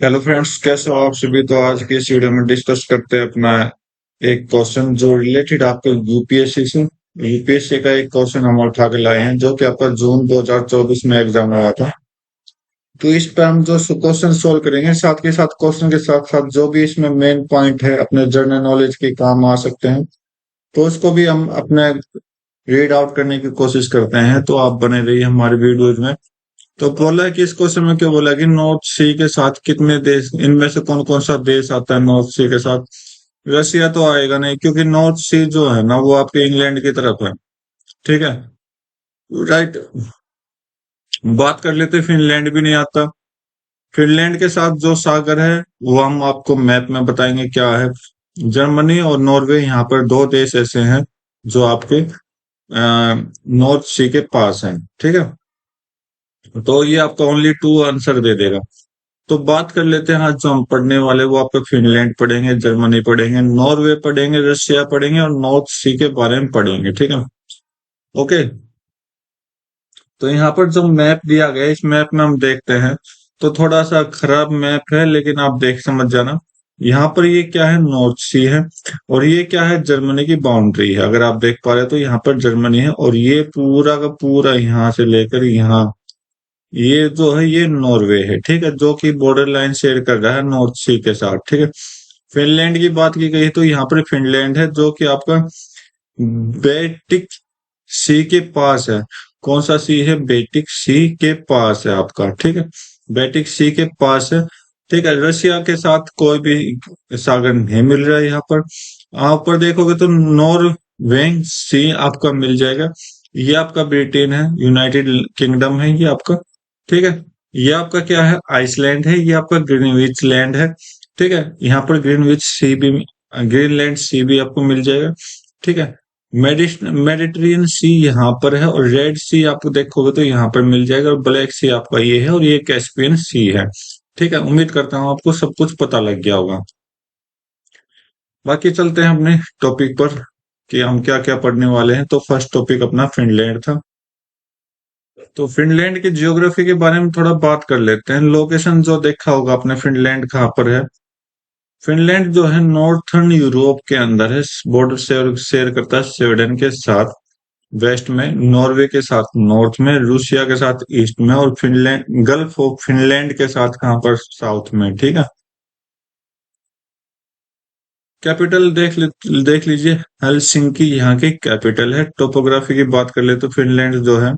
Hello friends, कैसे हो आप सभी। तो आज की इस वीडियो में डिस्कस करते हैं अपना एक क्वेश्चन जो रिलेटेड आपके यूपीएससी से। यूपीएससी का एक क्वेश्चन हम उठा के लाए हैं जो कि आपका जून 2024 में एग्जाम हुआ था। तो इस पे हम जो क्वेश्चन सोल्व करेंगे, साथ के साथ क्वेश्चन के साथ साथ जो भी इसमें मेन पॉइंट है अपने जनरल नॉलेज के काम आ सकते हैं, तो उसको भी हम अपने रीड आउट करने की कोशिश करते हैं। तो आप बने रहिए हमारे वीडियोज में। तो बोला है कि इस क्वेश्चन में क्या बोला है कि नॉर्थ सी के साथ कितने देश, इनमें से कौन कौन सा देश आता है नॉर्थ सी के साथ। रशिया तो आएगा नहीं, क्योंकि नॉर्थ सी जो है ना वो आपके इंग्लैंड की तरफ है। ठीक है, राइट। बात कर लेते, फिनलैंड भी नहीं आता। फिनलैंड के साथ जो सागर है वो हम आपको मैप में बताएंगे क्या है। जर्मनी और नॉर्वे, यहाँ पर दो देश ऐसे हैं जो आपके नॉर्थ सी के पास हैं। ठीक है, तो ये आपका ओनली टू आंसर दे देगा। तो बात कर लेते हैं। आज जो हम पढ़ने वाले वो आपको फिनलैंड पढ़ेंगे, जर्मनी पढ़ेंगे, नॉर्वे पढ़ेंगे, रशिया पढ़ेंगे और नॉर्थ सी के बारे में पढ़ेंगे। ठीक है, ओके। तो यहाँ पर जो मैप दिया गया है, इस मैप में हम देखते हैं तो थोड़ा सा खराब मैप है, लेकिन आप देख समझ जाना। यहाँ पर ये क्या है, नॉर्थ सी है। और ये क्या है, जर्मनी की बाउंड्री है। अगर आप देख पा रहे हो तो यहाँ पर जर्मनी है, और ये पूरा का पूरा यहाँ से लेकर यहाँ, ये जो है ये नॉर्वे है। ठीक है, जो कि बॉर्डर लाइन शेयर कर रहा है नॉर्थ सी के साथ। ठीक है, फिनलैंड की बात की गई तो यहाँ पर फिनलैंड है जो कि आपका बेटिक सी के पास है। कौन सा सी है, बेटिक सी के पास है आपका। ठीक है, बेटिक सी के पास है। ठीक है, रशिया के साथ कोई भी सागर नहीं मिल रहा है यहाँ पर। आप पर देखोगे तो नॉर्वेग सी आपका मिल जाएगा। ये आपका ब्रिटेन है, यूनाइटेड किंगडम है ये आपका। ठीक है, ये आपका क्या है, आइसलैंड है। ये आपका ग्रीनविच लैंड है। ठीक है, यहाँ पर ग्रीनविच सी भी, ग्रीनलैंड सी भी आपको मिल जाएगा। ठीक है, मेडिटेरियन सी यहाँ पर है, और रेड सी आपको देखोगे तो यहाँ पर मिल जाएगा, और ब्लैक सी आपका ये है, और ये कैस्पियन सी है। ठीक है, उम्मीद करता हूँ आपको सब कुछ पता लग गया होगा। बाकी चलते हैं अपने टॉपिक पर कि हम क्या क्या पढ़ने वाले हैं। तो फर्स्ट टॉपिक अपना फिनलैंड था। तो फिनलैंड की जियोग्राफी के बारे में थोड़ा बात कर लेते हैं। लोकेशन जो देखा होगा आपने, फिनलैंड कहाँ पर है। फिनलैंड जो है नॉर्थर्न यूरोप के अंदर है। बॉर्डर शेयर करता है स्वीडन के साथ वेस्ट में, नॉर्वे के साथ नॉर्थ में, रूसिया के साथ ईस्ट में, और फिनलैंड, गल्फ ऑफ फिनलैंड के साथ कहाँ पर, साउथ में। ठीक है, कैपिटल देख लीजिए, हेलसिंकी यहाँ की कैपिटल है। टोपोग्राफी की बात कर ले तो फिनलैंड जो है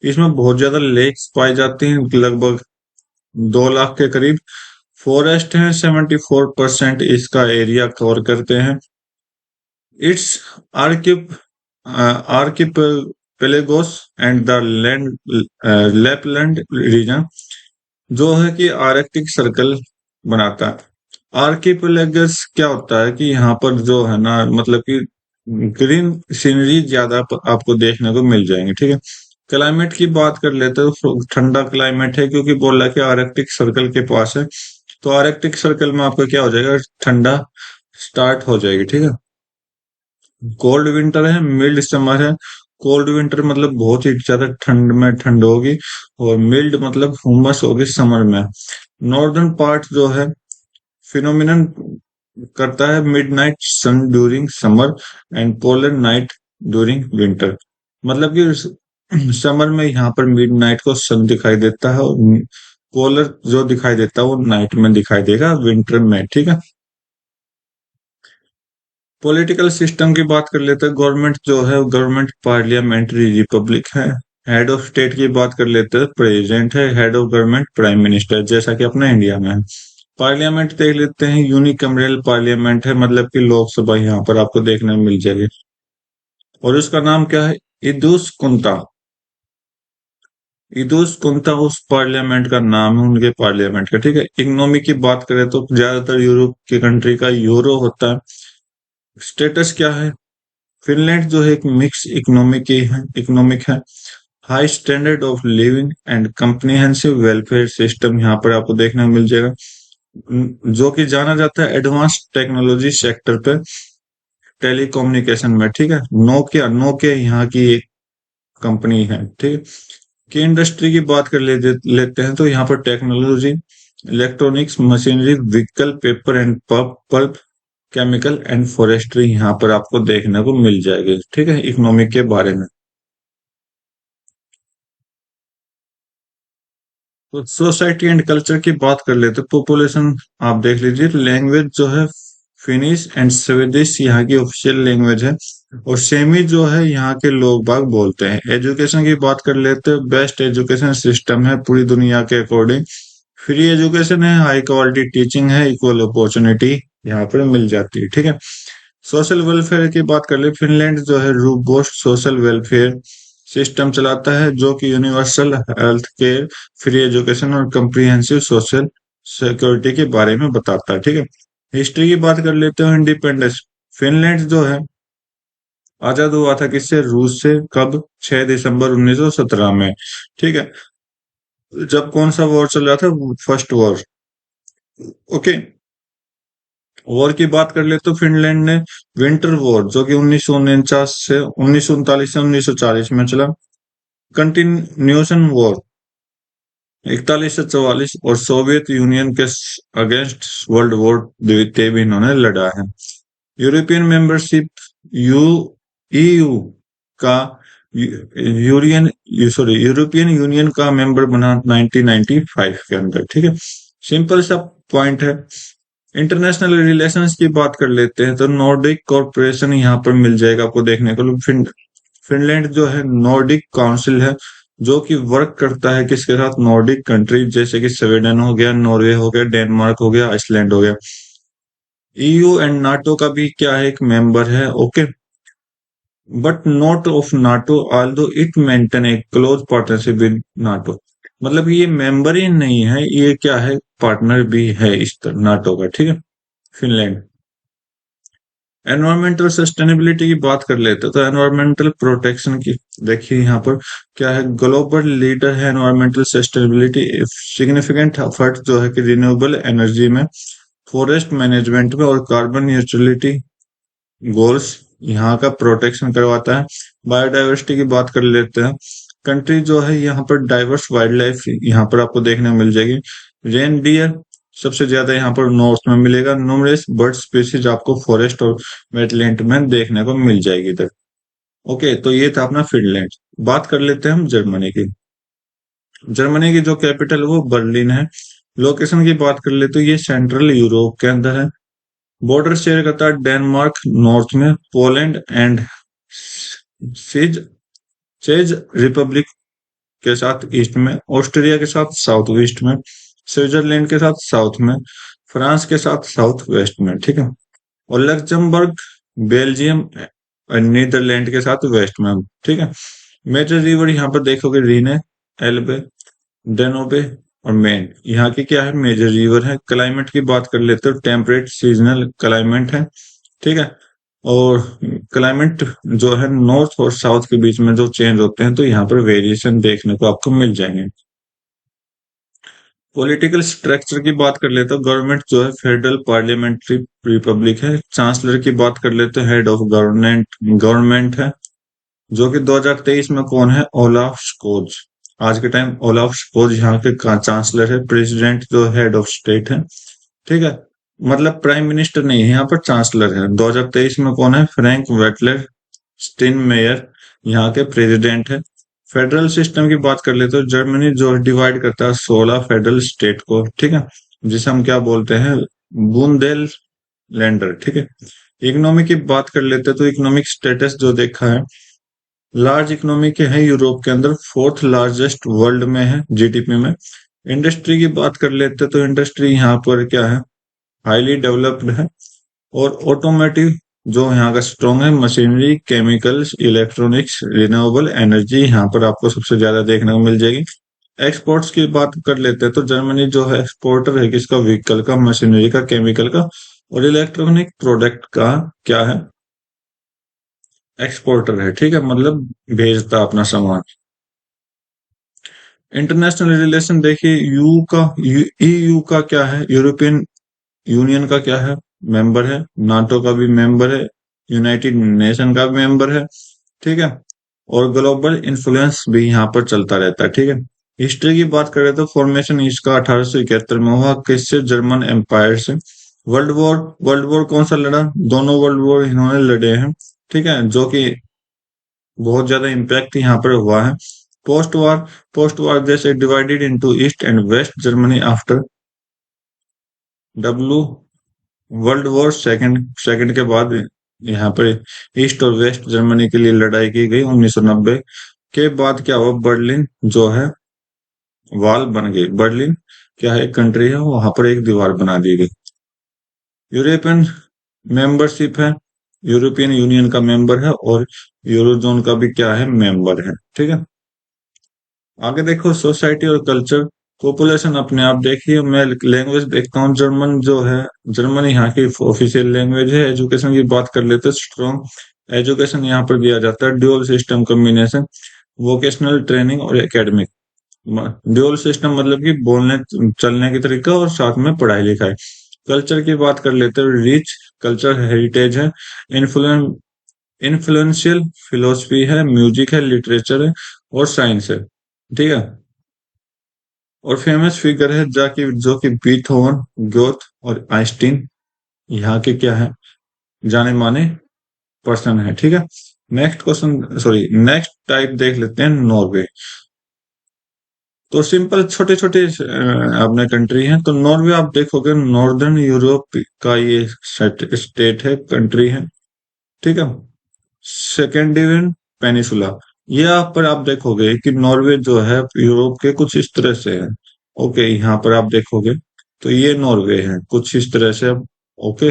इसमें बहुत ज्यादा लेक्स पाई जाती हैं, लगभग 2 लाख के करीब। फॉरेस्ट है, 74% इसका एरिया कवर करते हैं। It's archip archipelagos and the land Lapland region जो है कि आर्कटिक सर्कल बनाता है। आर्किपेलेगस क्या होता है कि यहाँ पर जो है ना, मतलब कि ग्रीन सीनरी ज्यादा आपको देखने को मिल जाएंगे। ठीक है, क्लाइमेट की बात कर लेते हैं तो ठंडा क्लाइमेट है, क्योंकि बोल रहा है कि आर्कटिक सर्कल के पास है। तो आर्कटिक सर्कल में आपका क्या हो जाएगा, ठंडा स्टार्ट हो जाएगी। ठीक है, कोल्ड विंटर है, मिल्ड समर है। कोल्ड विंटर मतलब बहुत ही ज्यादा ठंड में ठंड होगी, और मिल्ड मतलब हुमस होगी समर में। नॉर्दर्न पार्ट जो है फिनोमिनन करता है midnight sun during summer and polar night during winter. मतलब कि समर में यहाँ पर मिडनाइट को सन दिखाई देता है, और पोलर जो दिखाई देता है वो नाइट में दिखाई देगा विंटर में। ठीक है, पॉलिटिकल सिस्टम की बात कर लेते हैं। गवर्नमेंट जो है, गवर्नमेंट पार्लियामेंट्री रिपब्लिक है। हेड ऑफ स्टेट की बात कर लेते हैं, प्रेसिडेंट है। Head of government prime minister, जैसा कि अपना इंडिया में है। पार्लियामेंट देख लेते हैं, यूनिकैमरल पार्लियामेंट है, मतलब कि लोकसभा यहाँ पर आपको देखने में मिल जाएगी। और उसका नाम क्या है, इदुस कुंता। इदुस कुंता उस पार्लियामेंट का नाम है, उनके पार्लियामेंट का। ठीक है, इकोनॉमी की बात करें तो ज्यादातर यूरोप की कंट्री का यूरो होता है। स्टेटस क्या है, फिनलैंड जो है एक मिक्स इकोनॉमिक है। High standard of living and comprehensive welfare system यहाँ पर आपको देखने को मिल जाएगा, जो कि जाना जाता है एडवांस टेक्नोलॉजी सेक्टर पे, टेलीकम्युनिकेशन में। ठीक है, नोकिया नोकिया यहाँ की एक कंपनी है। ठीक है, की इंडस्ट्री की बात कर लेते हैं तो यहाँ पर technology, electronics, machinery, vehicle, paper and pulp, chemical and forestry यहाँ पर आपको देखने को मिल जाएगी। ठीक है, इकोनॉमिक के बारे में। तो सोसाइटी एंड कल्चर की बात कर लेते, पॉपुलेशन आप देख लीजिए। लैंग्वेज जो है फिनिश एंड स्वीडिश यहाँ की ऑफिशियल लैंग्वेज है, और सेमी जो है यहाँ के लोग बाग बोलते हैं। एजुकेशन की बात कर लेते हैं, बेस्ट एजुकेशन सिस्टम है पूरी दुनिया के अकॉर्डिंग। फ्री एजुकेशन है, हाई क्वालिटी टीचिंग है, इक्वल अपॉर्चुनिटी यहाँ पर मिल जाती है। ठीक है, सोशल वेलफेयर की बात कर ले, फिनलैंड जो है रोबोस्ट सोशल वेलफेयर सिस्टम चलाता है, जो कि universal health care, free education और कम्प्रिहेंसिव सोशल सिक्योरिटी के बारे में बताता है। ठीक है, हिस्ट्री की बात कर लेते हैं। इंडिपेंडेंस, फिनलैंड जो है आजाद हुआ था किससे? रूस से। कब? 6 दिसंबर 1917 में। ठीक है, जब कौन सा वॉर चल रहा था? First war. ओके, वॉर की बात कर ले तो फिनलैंड ने विंटर वॉर, जो कि 1949 से 1939 से 1940 में चला। कंटिन्यूशन वॉर 41 से 44, और सोवियत यूनियन के अगेंस्ट वर्ल्ड वॉर द्वितीय भी इन्होंने लड़ा है। यूरोपियन मेंबरशिप, यू ईयू का यूरियन सॉरी यूरोपियन यूनियन का मेंबर बना 1995 के अंदर। ठीक है, सिंपल सा पॉइंट है। इंटरनेशनल रिलेशंस की बात कर लेते हैं तो नॉर्डिक कॉर्पोरेशन यहाँ पर मिल जाएगा आपको देखने को। फिनलैंड जो है नॉर्डिक काउंसिल है, जो कि वर्क करता है किसके साथ? नॉर्डिक कंट्री, जैसे कि स्वीडन हो गया, नॉर्वे हो गया, डेनमार्क हो गया, आइसलैंड हो गया। ईयू एंड नाटो का भी क्या है? एक मेंबर है। Okay, but not of NATO although it maintain A close partnership with NATO. मतलब ये मेंबर ही नहीं है, ये क्या है? पार्टनर भी है इस नाटो का। ठीक है, फिनलैंड। एनवायरमेंटल सस्टेनेबिलिटी की बात कर लेते हैं तो एनवायरमेंटल प्रोटेक्शन की देखिए यहाँ पर क्या है? ग्लोबल लीडर है एनवायरमेंटल सस्टेनेबिलिटी, सिग्निफिकेंट एफर्ट जो है कि रिन्यूएबल एनर्जी में, फॉरेस्ट मैनेजमेंट में, और कार्बन न्यूट्रलिटी गोल्स यहाँ का प्रोटेक्शन करवाता है। बायोडाइवर्सिटी की बात कर लेते हैं। कंट्री जो है यहाँ पर डाइवर्स वाइल्ड लाइफ यहाँ पर आपको देखने को मिल जाएगी। रेन डियर सबसे ज्यादा यहाँ पर नॉर्थ में मिलेगा। न्यूमरस बर्ड स्पीसीज आपको फॉरेस्ट और वेटलैंड में देखने को मिल जाएगी इधर। ओके, तो ये था अपना फिनलैंड। बात कर लेते हैं हम जर्मनी की। जर्मनी की जो कैपिटल है वो बर्लिन है। लोकेशन की बात कर ले तो ये सेंट्रल यूरोप के अंदर है। बॉर्डर शेयर करता है डेनमार्क नॉर्थ में, Poland and chase chase Republic के साथ ईस्ट में, ऑस्ट्रिया के साथ साउथ ईस्ट में, स्विट्जरलैंड के साथ साउथ में, फ्रांस के साथ साउथ वेस्ट में। ठीक है, और लक्जमबर्ग, बेल्जियम और नीदरलैंड के साथ वेस्ट में। ठीक है, मेजर रिवर यहाँ पर देखोगे रीने, एल्बे, डेनोबे और मेन यहाँ की क्या है? मेजर रिवर है। क्लाइमेट की बात कर लेते हो, टेम्परेट सीजनल क्लाइमेट है। ठीक है, और क्लाइमेट जो है नॉर्थ और साउथ के बीच में जो चेंज होते हैं, तो यहाँ पर वेरिएशन देखने को आपको मिल जाएंगे। पॉलिटिकल स्ट्रक्चर की बात कर लेते हो, गवर्नमेंट जो है फेडरल पार्लियामेंट्री रिपब्लिक है। चांसलर की बात कर लेते हैं, हेड ऑफ गवर्नमेंट है, जो कि 2023 में कौन है? ओलाफ स्कोज। आज के टाइम ओलाफ स्कोज यहाँ के चांसलर है। प्रेसिडेंट जो हेड ऑफ स्टेट है। ठीक है, मतलब प्राइम मिनिस्टर नहीं है, यहाँ पर चांसलर है। 2023 में कौन है? फ्रैंक वेटलर स्टीनमेयर यहाँ के प्रेसिडेंट है। फेडरल सिस्टम की बात कर लेते हो, जर्मनी जो डिवाइड करता है 16 फेडरल स्टेट को। ठीक है, जिसे हम क्या बोलते हैं? बुंदेल लैंडर। ठीक है, इकोनॉमी की बात कर लेते हैं तो इकोनॉमिक स्टेटस जो देखा है, लार्ज इकोनॉमी के है यूरोप के अंदर, फोर्थ लार्जेस्ट वर्ल्ड में है जीडीपी में। इंडस्ट्री की बात कर लेते हैं तो इंडस्ट्री यहाँ पर क्या है? हाईली डेवलप्ड है। और ऑटोमेटिव जो यहाँ का स्ट्रॉन्ग है। Machinery, chemicals, electronics, renewable energy यहाँ पर आपको सबसे ज्यादा देखने को मिल जाएगी। एक्सपोर्ट्स की बात कर लेते हैं तो जर्मनी जो है एक्सपोर्टर है किसका? व्हीकल का, मशीनरी का, केमिकल का और इलेक्ट्रॉनिक प्रोडक्ट का क्या है? एक्सपोर्टर है। ठीक है, मतलब भेजता अपना सामान। इंटरनेशनल रिलेशन देखिए, ईयू का क्या है? यूरोपियन यूनियन का क्या है? मेंबर है। नाटो का भी मेंबर है। यूनाइटेड नेशन का भी मेंबर है। ठीक है, और ग्लोबल इन्फ्लुएंस भी यहाँ पर चलता रहता है। ठीक है, हिस्ट्री की बात करें तो फॉर्मेशन इसका 1871 में हुआ, किससे? जर्मन एम्पायर से। वर्ल्ड वॉर कौन सा लड़ा? दोनों वर्ल्ड वॉर इन्होंने लड़े हैं, ठीक है, जो कि बहुत ज्यादा इम्पैक्ट यहाँ पर हुआ है। पोस्ट वार जैसे divided into east and west Germany after W world war second के बाद यहाँ पर ईस्ट और वेस्ट जर्मनी के लिए लड़ाई की गई। 1990 के बाद क्या हुआ? बर्लिन जो है वॉल बन गई। बर्लिन क्या है? एक कंट्री है, वहां पर एक दीवार बना दी गई। यूरोपियन मेंबरशिप है, यूरोपियन यूनियन का मेंबर है, और यूरोजोन का भी क्या है? मेंबर है, ठीक है। आगे देखो सोसाइटी और कल्चर। पॉपुलेशन अपने आप देखिए, मैं लैंग्वेज देखता हूँ। जर्मन जो है, जर्मन यहाँ की ऑफिशियल लैंग्वेज है। एजुकेशन की बात कर लेते हैं, स्ट्रॉन्ग एजुकेशन यहाँ पर दिया जाता है। Dual system combination, vocational training और एकेडमिक। ड्यूअल सिस्टम मतलब कि बोलने चलने की तरीका और साथ में पढ़ाई लिखाई। कल्चर की बात कर लेते हैं, रिच कल्चर हेरिटेज है, इन्फ्लुएंस इन्फ्लुएंशियल फिलोसफी है, म्यूजिक है, लिटरेचर है और साइंस है, ठीक है। और फेमस फिगर है जाकि जो कि बीथोवन, गोथ और आइंस्टीन यहाँ के क्या है? जाने माने पर्सन है, ठीक है। Next question, sorry next type देख लेते हैं, नॉर्वे। तो सिंपल छोटे छोटे अपने कंट्री हैं। तो नॉर्वे आप देखोगे नॉर्दर्न यूरोप का ये स्टेट है, कंट्री है, ठीक है। स्कैंडिनेवियन पेनिसुला, ये आप पर आप देखोगे कि नॉर्वे जो है यूरोप के कुछ इस तरह से है। ओके, यहाँ पर आप देखोगे तो ये नॉर्वे है कुछ इस तरह से। Okay,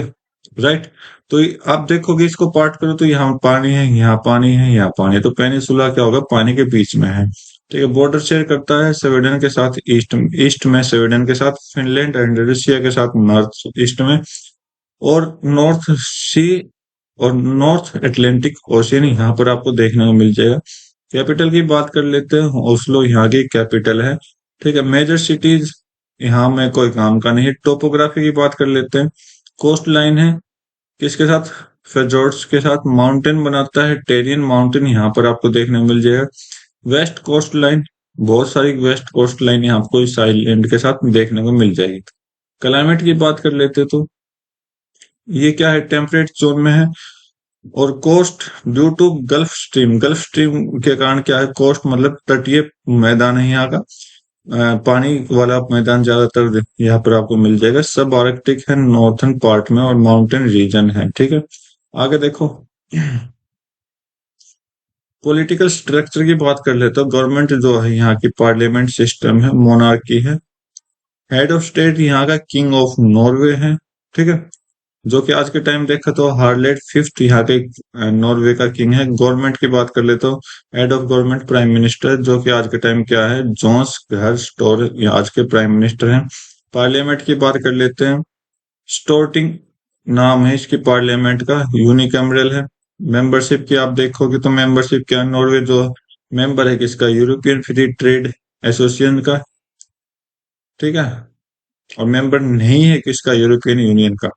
right. तो आप देखोगे इसको पार्ट करो तो यहाँ पानी है, यहाँ पानी है, यहाँ पानी है, तो पेनिसुला क्या होगा? पानी के बीच में है, ठीक है। बॉर्डर शेयर करता है स्वीडन के साथ ईस्ट ईस्ट में, स्वीडन के साथ, फिनलैंड एंड रशिया के साथ नॉर्थ ईस्ट में, और नॉर्थ सी और नॉर्थ अटलांटिक ओशियन यहाँ पर आपको देखने को मिल जाएगा। कैपिटल की बात कर लेते हैं, ओस्लो यहाँ की कैपिटल है, ठीक है। मेजर सिटीज यहाँ में कोई काम का नहीं है। टोपोग्राफी की बात कर लेते हैं, कोस्ट लाइन है किसके साथ? fjords के साथ। माउंटेन बनाता है टेरियन माउंटेन, यहाँ पर आपको देखने को मिल जाएगा। वेस्ट कोस्ट लाइन, बहुत सारी वेस्ट कोस्ट लाइन यहाँ आपको इस आइलैंड के साथ देखने को मिल जाएगी। क्लाइमेट की बात कर लेते तो ये क्या है? टेम्परेट जोन में है। और coast due to Gulf Stream के कारण क्या है? कोस्ट मतलब तटीय मैदान है यहाँ का। पानी वाला मैदान ज्यादातर यहाँ पर आपको मिल जाएगा। सब आर्कटिक है नॉर्थन पार्ट में, और माउंटेन रीजन है, ठीक है। आगे देखो पॉलिटिकल स्ट्रक्चर की बात कर लेते हो। गवर्नमेंट जो है यहाँ की पार्लियामेंट सिस्टम है, मोनार्की है। हेड ऑफ स्टेट यहाँ का किंग ऑफ नॉर्वे है, ठीक है, जो कि आज के टाइम देखा तो हार्लेट फिफ्थ यहाँ के नॉर्वे का किंग है। गवर्नमेंट की बात कर ले तो head of government prime minister, जो कि आज के टाइम क्या है? जोन्स घर स्टोर आज के प्राइम मिनिस्टर हैं। पार्लियामेंट की बात कर लेते हैं, स्टोर्टिंग नाम है इसकी पार्लियामेंट का, यूनिकैमरल है। मेंबरशिप की आप देखोगे तो मेंबरशिप क्या? नॉर्वे जो मेंबर है किसका? यूरोपियन फ्री ट्रेड एसोसिएशन का, ठीक है। और मेंबर नहीं है किसका? यूरोपियन यूनियन का।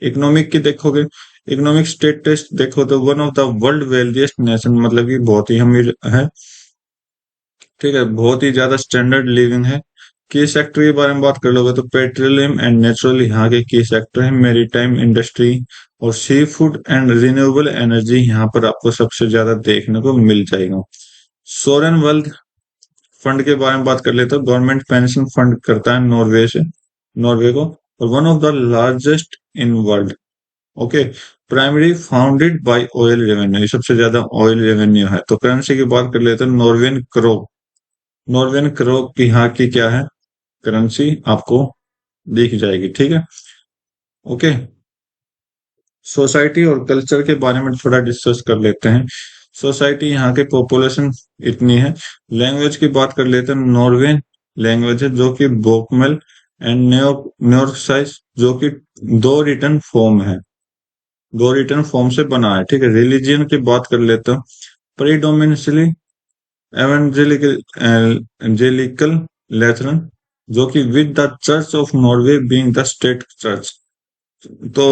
इकोनॉमिक की देखोगे, इकोनॉमिक स्टेट टेस्ट देखो तो one of the world wealthiest nation, मतलब कि बहुत ही अमीर है, ठीक है, बहुत ही ज्यादा स्टैंडर्ड लिविंग है। की सेक्टर के बारे में बात कर लोगे तो पेट्रोलियम एंड नेचुरल यहाँ के की सेक्टर है। मेरीटाइम इंडस्ट्री और sea food and renewable energy यहाँ पर आपको सबसे ज्यादा देखने को मिल जाएगा। सोरेन वेल्थ फंड के बारे में बात कर लेते हैं। गवर्नमेंट पेंशन फंड करता है नॉर्वे को, और one of the largest in world. Okay, primary founded by oil revenue, ये सबसे ज्यादा ऑयल रेवेन्यू है। तो करेंसी की बात कर लेते हैं, नॉर्वेन क्रो की यहाँ की क्या है? करेंसी आपको दिख जाएगी, ठीक है। ओके, सोसाइटी और कल्चर के बारे में थोड़ा डिस्कस कर लेते हैं। सोसाइटी यहाँ के पॉपुलेशन इतनी है। लैंग्वेज की बात कर लेते हैं, नॉर्वेन लैंग्वेज है जो कि बोकमेल एंड न्योरसाइज, जो कि दो रिटर्न फॉर्म से बना है, ठीक है। रिलीजियन की बात कर लेते हैं, प्रीडोमिनेंटली एवेंजेलिकल एंजेलिकल लेथरन, जो कि with the church of Norway being the state church. तो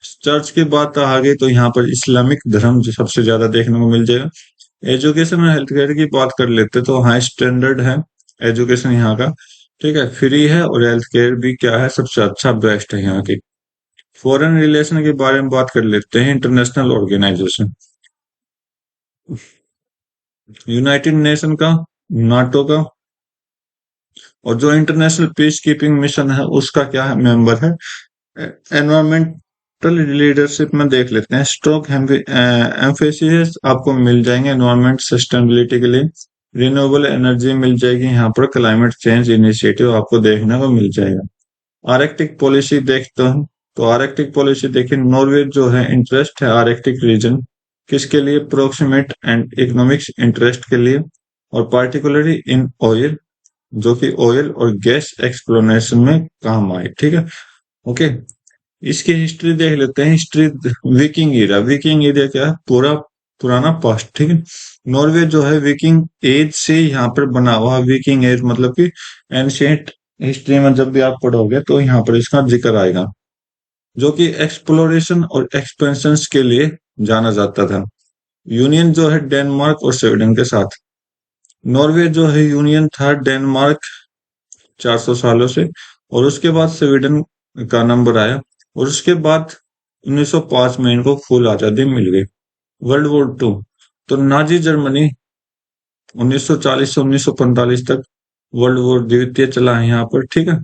चर्च की बात आ गई तो यहाँ पर इस्लामिक धर्म जो सबसे ज्यादा देखने को मिल जाएगा। एजुकेशन और हेल्थ केयर की बात कर लेते तो हाई स्टैंडर्ड है, एजुकेशन यहाँ का, ठीक है, फ्री है, और हेल्थ केयर भी क्या है, सबसे अच्छा बेस्ट है यहाँ की। फॉरेन रिलेशन के बारे में बात कर लेते हैं। इंटरनेशनल ऑर्गेनाइजेशन, यूनाइटेड नेशन का, नाटो का, और जो इंटरनेशनल पीस कीपिंग मिशन है उसका क्या है, मेंबर है। एनवायरमेंटल लीडरशिप में देख लेते हैं। स्ट्रॉन्ग एम्फेसिस आपको मिल जाएंगे एनवायरमेंट सस्टेनेबिलिटी के लिए। रिन्यूएबल एनर्जी मिल जाएगी यहाँ पर। क्लाइमेट चेंज इनिशिएटिव आपको देखने को मिल जाएगा। आर्कटिक पॉलिसी देखते हैं, तो आर्कटिक पॉलिसी देखिए, नॉर्वे जो है इंटरेस्ट है आर्कटिक रीजन किसके लिए, प्रोक्सीमेट एंड इकोनॉमिक्स इंटरेस्ट के लिए, और पार्टिकुलरली इन ऑयल, जो कि ऑयल और गैस एक्सप्लोरेशन में काम आए, ठीक है। ओके, इसकी हिस्ट्री देख लेते हैं। History, Viking era, Viking era क्या है, पूरा पुराना पास्ट, ठीक है। नॉर्वे जो है विकिंग एज से यहाँ पर बना हुआ। विकिंग एज मतलब कि एंशियंट हिस्ट्री में जब भी आप पढ़ोगे तो यहाँ पर इसका जिक्र आएगा, जो कि एक्सप्लोरेशन और एक्सपेंशन के लिए जाना जाता था। यूनियन जो है डेनमार्क और स्वीडन के साथ। नॉर्वे जो है यूनियन था डेनमार्क 400 सालों से, और उसके बाद स्वीडन का नंबर आया, और उसके बाद 1905 में इनको फुल आजादी मिल गई। वर्ल्ड वॉर टू, तो नाजी जर्मनी 1940 से 1945 तक वर्ल्ड वॉर द्वितीय चला है यहाँ पर, ठीक है।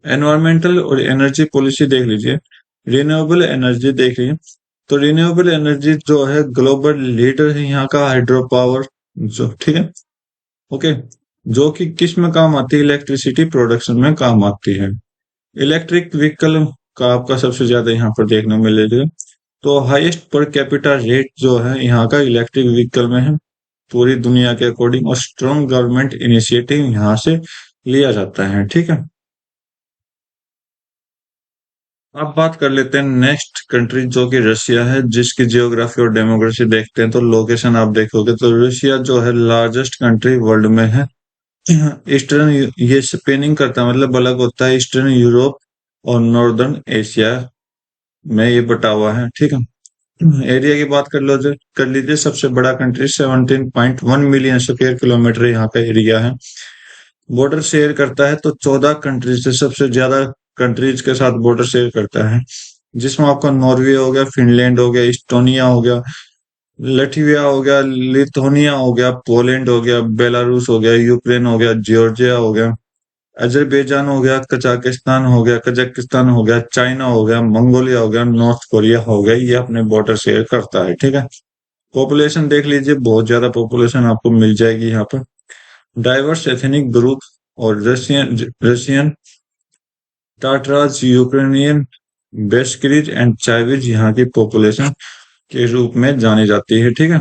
एनवायरमेंटल और एनर्जी पॉलिसी देख लीजिए। रिन्यूएबल एनर्जी देख लीजिए, तो रिन्यूएबल एनर्जी जो है ग्लोबल लीडर है यहाँ का, हाइड्रो पावर, जो ठीक है, ओके, जो कि किस में काम आती है, इलेक्ट्रिसिटी प्रोडक्शन में काम आती है। इलेक्ट्रिक व्हीकल का आपका सबसे ज्यादा यहाँ पर देखने को मिलेगा। तो हाईएस्ट पर कैपिटा रेट जो है यहाँ का इलेक्ट्रिक व्हीकल में है पूरी दुनिया के अकॉर्डिंग, और स्ट्रॉन्ग गवर्नमेंट इनिशिएटिव यहाँ से लिया जाता है, ठीक है। अब बात कर लेते हैं नेक्स्ट कंट्री जो कि रशिया है, जिसकी जियोग्राफी और डेमोग्राफी देखते हैं तो लोकेशन आप देखोगे तो रशिया जो है लार्जेस्ट कंट्री वर्ल्ड में है। ईस्टर्न, ये स्पेनिंग करता है, मतलब अलग होता है, ईस्टर्न यूरोप और नॉर्दर्न एशिया में ये बटा हुआ है, ठीक है। एरिया की बात कर लीजिए। सबसे बड़ा कंट्री 17.1 मिलियन स्क्वायर किलोमीटर यहाँ का एरिया है। बॉर्डर शेयर करता है तो 14 कंट्रीज से, सबसे ज्यादा कंट्रीज के साथ बॉर्डर शेयर करता है, जिसमें आपका नॉर्वे हो गया, फिनलैंड हो गया, इस्टोनिया हो गया, लटविया हो गया, लिथुआनिया हो गया, पोलैंड हो गया, बेलारूस हो गया, यूक्रेन हो गया, जॉर्जिया हो गया, अजरबैजान हो गया, कजाकिस्तान हो गया, कजाकिस्तान हो गया, चाइना हो गया, मंगोलिया हो गया, नॉर्थ कोरिया हो गया। ये अपने बॉर्डर शेयर करता है, ठीक है। पॉपुलेशन देख लीजिए, बहुत ज्यादा पॉपुलेशन आपको मिल जाएगी यहाँ पर। डाइवर्स एथनिक ग्रुप, और रशियन रशियन टाटराज, यूक्रेनियन, बेस्करीज एंड चाइवीज यहाँ की पॉपुलेशन के रूप में जानी जाती है, ठीक है।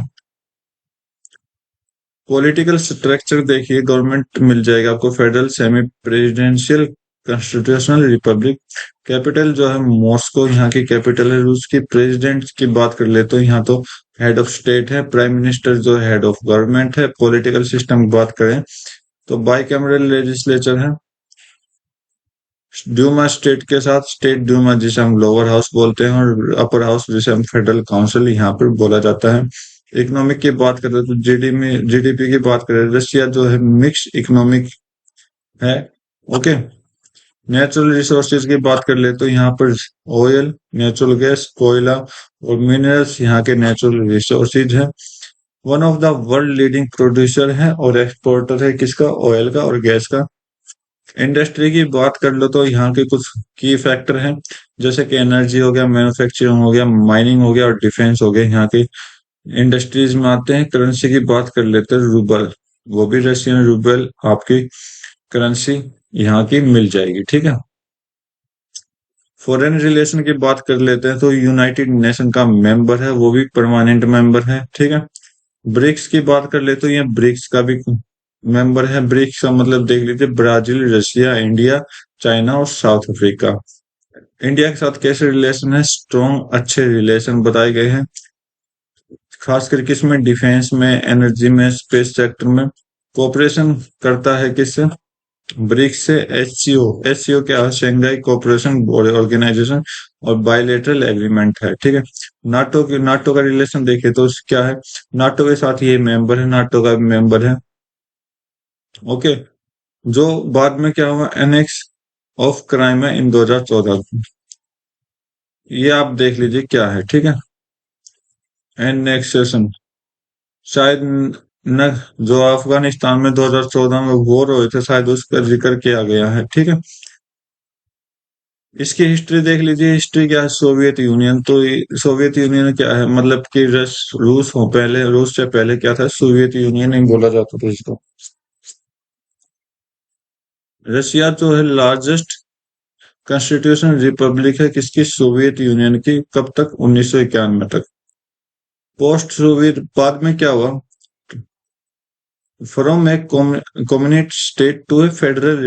पॉलिटिकल स्ट्रक्चर देखिए, गवर्नमेंट मिल जाएगा आपको federal, semi presidential, constitutional, Republic. Capital जो है मॉस्को यहाँ की कैपिटल है। रूस की प्रेसिडेंट की बात कर ले तो यहाँ तो हेड ऑफ स्टेट है। प्राइम मिनिस्टर जो हेड ऑफ गवर्नमेंट है। पॉलिटिकल सिस्टम की बात करें तो बाइकैमरल लेजिस्लेचर है। ड्यूमा स्टेट के साथ, स्टेट ड्यूमा जिसे हम लोअर हाउस बोलते हैं, और अपर हाउस जिसे हम फेडरल काउंसिल यहाँ पर बोला जाता है। इकोनॉमिक की बात करें तो जीडीपी की बात करें, रशिया जो है मिक्स इकोनॉमिक है, ओके। नेचुरल रिसोर्सेज की बात कर ले तो यहाँ पर ऑयल, नेचुरल गैस, कोयला और मिनरल्स यहाँ के नेचुरल रिसोर्सेज है। One of the world leading producer है और एक्सपोर्टर है किसका, ऑयल का और गैस का। इंडस्ट्री की बात कर लो तो यहाँ के कुछ की फैक्टर हैं, जैसे कि एनर्जी हो गया, मैन्युफैक्चरिंग हो गया, माइनिंग हो गया और डिफेंस हो गया, यहाँ के इंडस्ट्रीज में आते हैं। करेंसी की बात कर लेते हैं, रूबल, वो भी रशियन रूबल आपकी करेंसी यहाँ की मिल जाएगी, ठीक है। फॉरेन रिलेशन की बात कर लेते हैं तो यूनाइटेड नेशन का मेंबर है, वो भी परमानेंट मेंबर है, ठीक है। ब्रिक्स की बात कर ले तो ये ब्रिक्स का भी मेंबर है। ब्रिक्स का मतलब देख लीजिए, ब्राजील, रशिया, इंडिया, चाइना और साउथ अफ्रीका। इंडिया के साथ कैसे रिलेशन है, स्ट्रॉन्ग अच्छे रिलेशन बताए गए हैं, खासकर किसमें, डिफेंस में, एनर्जी में, स्पेस सेक्टर में। कोऑपरेशन करता है किससे, ब्रिक्स से। एससीओ, एससीओ क्या है, शंघाई कोऑपरेशन ऑर्गेनाइजेशन, और बायलेटरल एग्रीमेंट है, ठीक है। नाटो का रिलेशन देखे तो क्या है, नाटो के साथ ये मेंबर है, नाटो का मेंबर है। ओके। जो बाद में क्या हुआ, एनेक्स ऑफ क्राइम है इन 2014, ये आप देख लीजिए क्या है, ठीक है। एनेक्सेशन, शायद न, जो अफगानिस्तान में 2014 में वॉर हुए थे, शायद उसका जिक्र किया गया है, ठीक है। इसकी हिस्ट्री देख लीजिए, हिस्ट्री क्या है, सोवियत यूनियन। तो सोवियत यूनियन क्या है, मतलब कि रूस हो, पहले रूस से पहले क्या था, सोवियत यूनियन ही बोला जाता था इसको। रशिया जो है लार्जेस्ट कॉन्स्टिट्यूशन रिपब्लिक है किसकी, सोवियत यूनियन की। कब तक, 1991 तक। पोस्ट सोवियत, बाद में क्या हुआ, from a communist state to a federal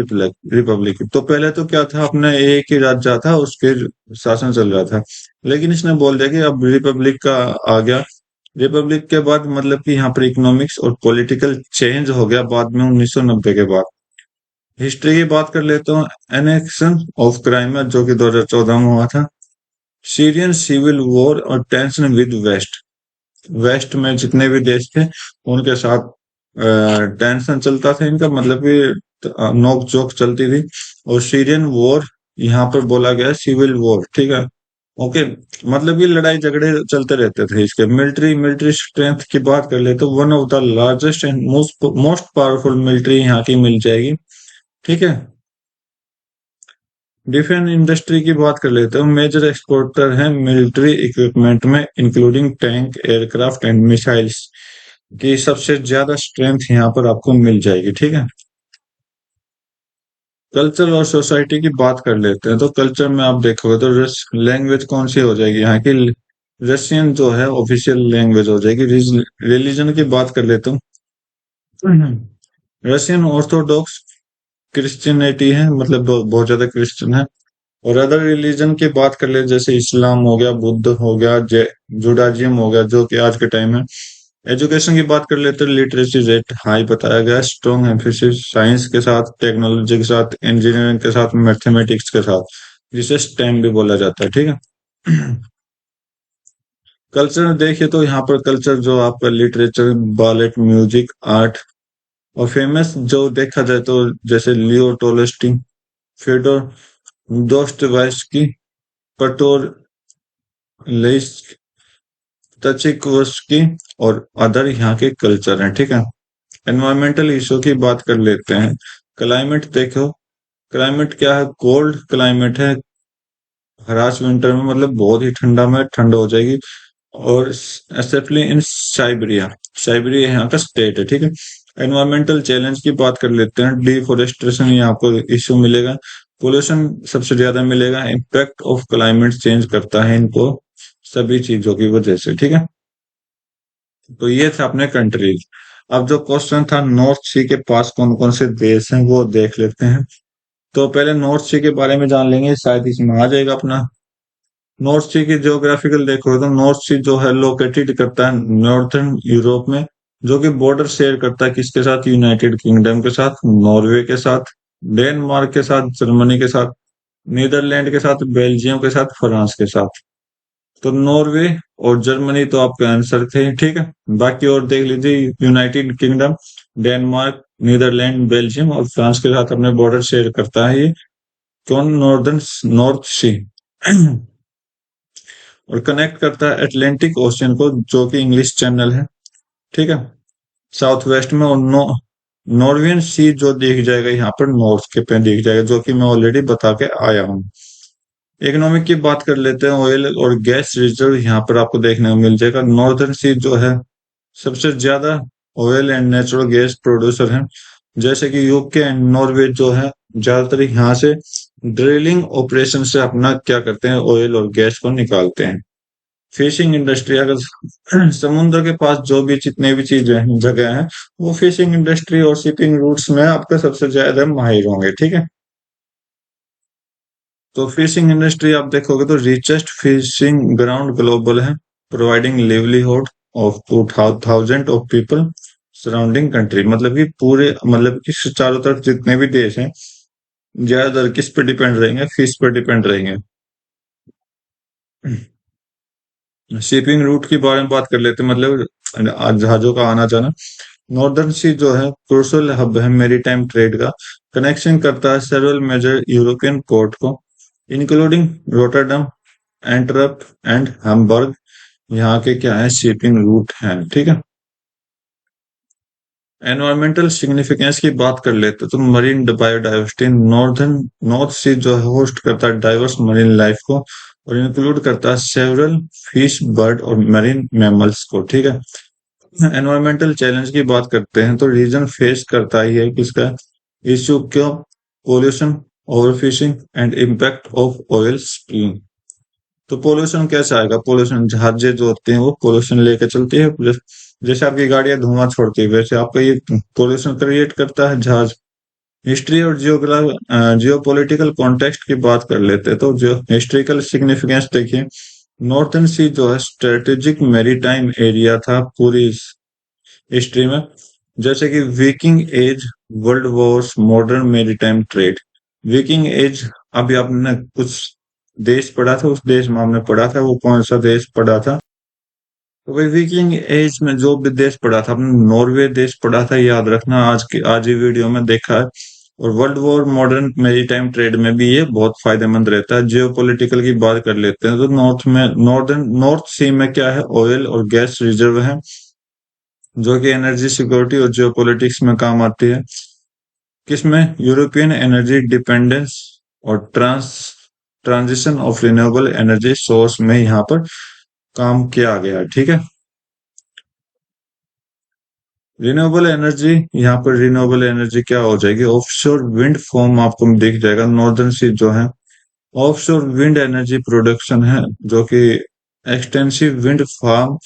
republic. तो पहले तो क्या था, अपना एक ही राज्य था, उसके शासन चल रहा था। लेकिन इसने बोल दिया कि अब रिपब्लिक का आ गया। रिपब्लिक के बाद मतलब कि यहाँ पर इकोनॉमिक्स और पॉलिटिकल चेंज हो गया बाद में, 1990 के बाद। हिस्ट्री की बात कर लेता हूँ। एनेक्शन ऑफ क्राइमिया जो कि 2014 में हुआ था। सीरियन सिविल वॉर और टेंशन विद वेस्ट, वेस्ट में जितने भी देश थे उनके साथ टेंशन चलता था इनका, मतलब कि नोक जोक चलती थी। और सीरियन वॉर यहाँ पर बोला गया सिविल वॉर, ठीक है। ओके, मतलब ये लड़ाई झगड़े चलते रहते थे इसके। मिलिट्री मिलिट्री स्ट्रेंथ की बात कर ले तो one of the largest and most most powerful military यहाँ की मिल जाएगी, ठीक है। डिफेंस इंडस्ट्री की बात कर लेते हैं। मेजर एक्सपोर्टर है मिलिट्री इक्विपमेंट में, including tank, aircraft and missiles की सबसे ज्यादा स्ट्रेंथ यहाँ पर आपको मिल जाएगी, ठीक है। कल्चर और सोसाइटी की बात कर लेते हैं। तो कल्चर में आप देखोगे तो लैंग्वेज कौन सी हो जाएगी यहाँ की, रशियन जो है ऑफिशियल लैंग्वेज हो जाएगी। रिलीजन की बात कर लेता हूँ। रशियन ऑर्थोडॉक्स क्रिश्चियनिटी है, मतलब बहुत ज्यादा क्रिश्चियन है। और अदर रिलीजन की बात कर ले, जैसे इस्लाम हो गया, बुद्ध हो गया, जुडाइज्म हो गया, जो कि आज के टाइम में। एजुकेशन की बात कर लेते हैं। लिटरेसी रेट हाई बताया गया है, स्ट्रॉन्ग एम्फेसिस साइंस के साथ, टेक्नोलॉजी के साथ, इंजीनियरिंग के साथ, मैथमेटिक्स के साथ, जिसे स्टेम भी बोला जाता है, ठीक है। कल्चर देखिए तो यहाँ पर कल्चर जो आपका लिटरेचर, बैलेट, म्यूजिक, आर्ट। और फेमस जो देखा जाए तो जैसे लियो टोल्स्टॉय, फ्योडोर दोस्तोयेवस्की, पटोर तचिकोवस्की और अदर यहाँ के कल्चर हैं, ठीक है। एनवायरमेंटल इशू की बात कर लेते हैं। क्लाइमेट देखो, क्लाइमेट क्या है, कोल्ड क्लाइमेट है। हराश विंटर में मतलब बहुत ही ठंडा में ठंड हो जाएगी। और स्पेशली इन साइबेरिया, साइबेरिया यहाँ का स्टेट है, ठीक है। एनवायरमेंटल चैलेंज की बात कर लेते हैं। डिफोरेस्टेशन यहाँ को इश्यू मिलेगा, पोल्यूशन सबसे ज्यादा मिलेगा, इम्पैक्ट ऑफ क्लाइमेट चेंज करता है इनको सभी चीजों की वजह से, ठीक है। तो ये था अपने कंट्रीज। अब जो क्वेश्चन था नॉर्थ सी के पास कौन कौन से देश हैं वो देख लेते हैं। तो पहले नॉर्थ सी के बारे में जान लेंगे, शायद इसमें आ जाएगा अपना। नॉर्थ सी की ज्योग्राफिकल देखो तो नॉर्थ सी जो है लोकेटेड करता है नॉर्थर्न यूरोप में, जो कि बॉर्डर शेयर करता है किसके साथ, यूनाइटेड किंगडम के साथ, नॉर्वे के साथ, डेनमार्क के साथ, जर्मनी के साथ, नीदरलैंड के साथ, बेल्जियम के साथ, फ्रांस के साथ। तो नॉर्वे और जर्मनी तो आपके आंसर थे, ठीक है। बाकी और देख लीजिए, United Kingdom, Denmark, Netherland, Belgium और फ्रांस के साथ अपने बॉर्डर शेयर करता है ये कौन, नॉर्दर्न नॉर्थ सी। और कनेक्ट करता है अटलांटिक ओशियन को, जो कि इंग्लिश चैनल है, ठीक है, साउथ वेस्ट में। और नॉर्वियन सी जो दिख जाएगा यहाँ पर नॉर्थ के पे दिख जाएगा, जो कि मैं ऑलरेडी बता के आया हूँ। इकोनॉमिक की बात कर लेते हैं। ऑयल और गैस रिजर्व यहाँ पर आपको देखने को मिल जाएगा। नॉर्दर्न सी जो है सबसे ज्यादा oil and natural gas producer है, जैसे कि यूके एंड नॉर्वे जो है ज्यादातर यहाँ से ड्रिलिंग ऑपरेशन से अपना क्या करते हैं, ऑयल और गैस को निकालते हैं। फिशिंग इंडस्ट्री, अगर समुद्र के पास जो भी जितने भी चीजें हैं, जगह है, वो फिशिंग इंडस्ट्री और शिपिंग रूट्स में आपका सबसे ज्यादा माहिर होंगे, ठीक है। तो फिशिंग इंडस्ट्री आप देखोगे तो रिचेस्ट फिशिंग ग्राउंड ग्लोबल है, providing livelihood of 2000 of people surrounding country. मतलब कि पूरे, मतलब कि चारों तरफ जितने भी देश हैं ज्यादातर किस पे डिपेंड रहेंगे, फिश पे डिपेंड रहेंगे। शिपिंग रूट के बारे में बात कर लेते हैं, मतलब जहाजों का आना जाना। नॉर्दर्न सी जो है क्रूशल हब है मेरीटाइम ट्रेड का, कनेक्शन करता है सेवरल मेजर यूरोपियन पोर्ट को इंक्लूडिंग रोटरडम, एंटरप एंड हैम्बर्ग। यहाँ के क्या है शिपिंग रूट हैं, ठीक है। एनवायरमेंटल सिग्निफिकेंस की बात कर लेते हैं तो मरीन बायोडाइवर्सिटी नॉर्थ सी जो है होस्ट करता है डाइवर्स मरीन लाइफ को और इंक्लूड करता है सेवरल फिश, बर्ड और मरीन मैमल्स को, ठीक है। एनवायरमेंटल चैलेंज की बात करते हैं तो रीजन फेस करता ही है किसका इश्यू, क्यों? Pollution, overfishing and impact of oil spilling. तो पोल्यूशन कैसे आएगा? पोल्यूशन जहाजें जो होते हैं वो पोल्यूशन लेके चलती है, जैसे आपकी गाड़ियां धुआं छोड़ती है वैसे आपका ये पोल्यूशन क्रिएट करता है जहाज। हिस्ट्री और जियो पॉलिटिकल कॉन्टेक्स्ट की बात कर लेते हैं तो जो हिस्ट्रिकल सिग्निफिकेंस देखिए, नॉर्थन सी जो है स्ट्रेटेजिक मैरीटाइम एरिया था पूरी हिस्ट्री में, जैसे कि Viking age, world wars, modern maritime trade. Viking age, अभी आपने कुछ देश पढ़ा था, उस देश में हमने पढ़ा था, वो कौन सा देश पढ़ा था? तो भाई विकिंग एज में जो भी देश पढ़ा था हमने, नॉर्वे देश पढ़ा था, याद रखना, आज ही वीडियो में देखा है। और world war modern maritime trade में भी ये बहुत फायदेमंद रहता है। जियो पॉलिटिकल की बात कर लेते हैं तो नॉर्थ सी में क्या है, ऑयल और गैस रिजर्व है, जो कि एनर्जी सिक्योरिटी और जियो पॉलिटिक्स में काम आती है। किसमें? यूरोपियन एनर्जी डिपेंडेंस और transition of renewable energy source में यहाँ पर काम किया गया है, ठीक है। रिन्यूएबल एनर्जी, यहाँ पर रिन्यूएबल एनर्जी क्या हो जाएगी? ऑफशोर विंड फार्म आपको दिख जाएगा। नॉर्दर्न सी जो है ऑफशोर विंड एनर्जी प्रोडक्शन है, जो कि एक्सटेंसिव विंड फार्म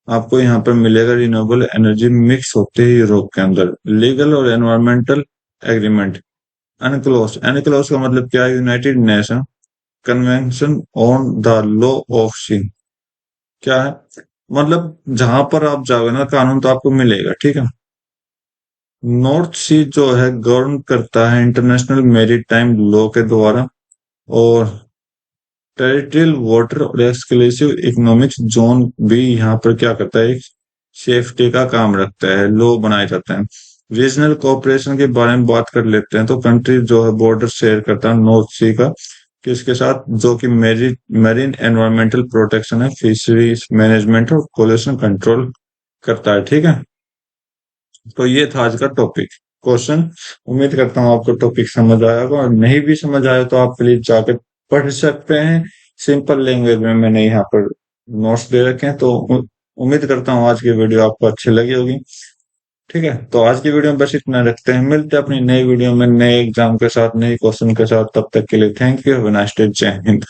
आपको यहाँ पर मिलेगा। रिन्यूएबल एनर्जी मिक्स होते हैं यूरोप के अंदर। लीगल और एनवायरमेंटल एग्रीमेंट, अनक्लोज, अनक्लोज का मतलब क्या है? United Nation convention on the law of sea, क्या है मतलब? जहां पर आप जाओगे ना कानून तो आपको मिलेगा, ठीक है। नॉर्थ सी जो है गवर्न करता है इंटरनेशनल मैरीटाइम लॉ के द्वारा, और टेरिटोरियल वाटर और एक्सक्लूसिव इकोनॉमिक जोन भी यहाँ पर क्या करता है, सेफ्टी का काम रखता है, लॉ बनाए जाते हैं। रीजनल कोऑपरेशन के बारे में बात कर लेते हैं तो कंट्री जो है बॉर्डर शेयर करता है नॉर्थ सी का किसके साथ, जो कि मेरीन एनवायरमेंटल प्रोटेक्शन है, फिशरीज मैनेजमेंट और पोल्यूशन कंट्रोल करता है, ठीक है। तो ये था आज का टॉपिक, क्वेश्चन। उम्मीद करता हूँ आपको टॉपिक समझ आया होगा, और नहीं भी समझ आया तो आप प्लीज जाकर पढ़ सकते हैं। सिंपल लैंग्वेज में मैंने यहाँ पर नोट्स दे रखे हैं, तो उम्मीद करता हूँ आज की वीडियो आपको अच्छी लगी होगी, ठीक है। तो आज की वीडियो में बस इतना रखते हैं, मिलते हैं अपनी नई वीडियो में नए एग्जाम के साथ, नए क्वेश्चन के साथ। तब तक के लिए thank you, have a nice day, जय हिंद।